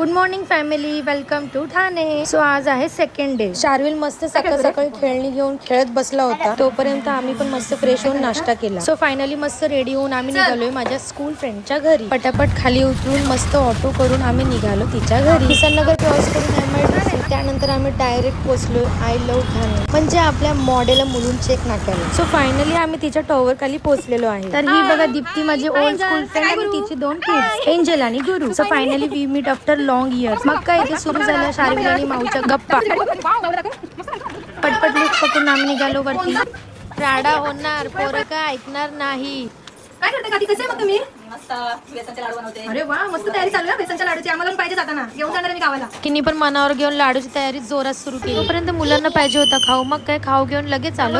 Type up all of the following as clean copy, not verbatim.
Good morning family, welcome to Thane. So आज आहे second day. Sharvil मस्त सकाळ सकाळी खेळणी घेऊन खेळत बसला होता. तोपर्यंत आम्ही पण मस्त फ्रेश होऊन नाश्ता केला. सो फायनली मस्त रेडी होऊन आम्ही निघालोय माझ्या स्कूल फ्रेंडच्या घरी. पटापट खाली उतरून मस्त ऑटो करून आम्ही निघालो तिच्या घरी. किसन नगर क्रॉस करून MIDC, त्यानंतर आम्ही डायरेक्ट पोहोचलो आय लव्ह ठाणे, म्हणजे आपल्या model Mulund check नाक्याला. So finally आम्ही तिच्या टॉवर खाली पोहोचलेलो आहे. तर ही बघा दीप्ती, माझी ओल्ड स्कूल फ्रेंड, आणि तिची 2 किड्स एंजल आणि Guru. So finally we meet after long years. मग काय इथे सुरू झाल्या शार्विल आणि माऊच्या गप्पा. पटपट लुक पकडून आम्ही निघालो वरती. राडा होणार, पोरं काय ऐकणार नाही. काय करते काकी? कसे मग तुम्ही? मस्त बेसनचे लाडू बनवते. अरे वा, मस्त तयारी चालू आहे बेसनच्या लाडूची. आम्हाला पण पाहिजे जाताना, घेऊन जाणार मी गावाला. किनी पण मनावर घेऊन लाडूची तयारी जोरात सुरू केली. तोपर्यंत मुलांना पाहिजे होता खाऊ. मग काय खाऊ घेऊन लगेच आलो.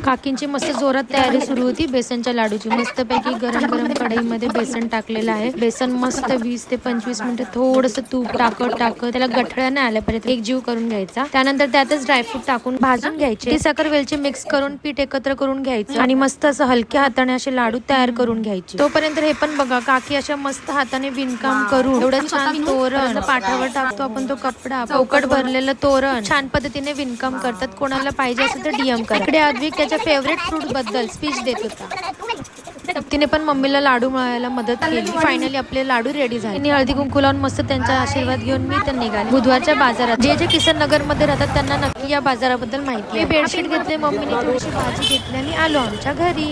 काकींची मस्त जोरात तयारी सुरू होती बेसनच्या लाडूची. मस्तपैकी गरम गरम कढईमध्ये बेसन टाकलेलं आहे. बेसन मस्त 20 ते 25 मिनिटं थोडंसं तूप टाकत त्याला गठळ्या नाही आल्यापर्यंत एक जीव करून घ्यायचा. त्यानंतर त्यातच ड्रायफ्रूट टाकून भाजून घ्यायचे. ती साखर वेलची मिक्स करून पीठ एकत्र करून घ्यायचं आणि मस्त असं हलक्या हाताने असे लाडू तयार करून घ्यायचे. तोपर्यंत हे पण बघा, काकी अशा मस्त हाताने विणकाम करून एवढं छान तोरण, पाठावर टाकतो आपण तो कपडा, पोकट भरलेलं तोरण छान पद्धतीने विणकाम करतात. कोणाला पाहिजे असेल तर DM करा. इकडे अद्विक त्याच्या फेवरेट फ्रूट बद्दल स्पीच देत होता. तिने पण मम्मीला लाडू मिळायला मदत केली. फायनली आपले लाडू रेडी झाले. तिने हळदी कुंकू लावून मस्त त्यांचा आशीर्वाद घेऊन मी तर निघाले बुधवारच्या बाजारात. जे किसन नगर मध्ये राहतात त्यांना नक्की या बाजाराबद्दल माहिती आहे. बेडशीट घेतले, मम्मीने थोडीशी भाजी घेतली आणि आलो आमच्या घरी.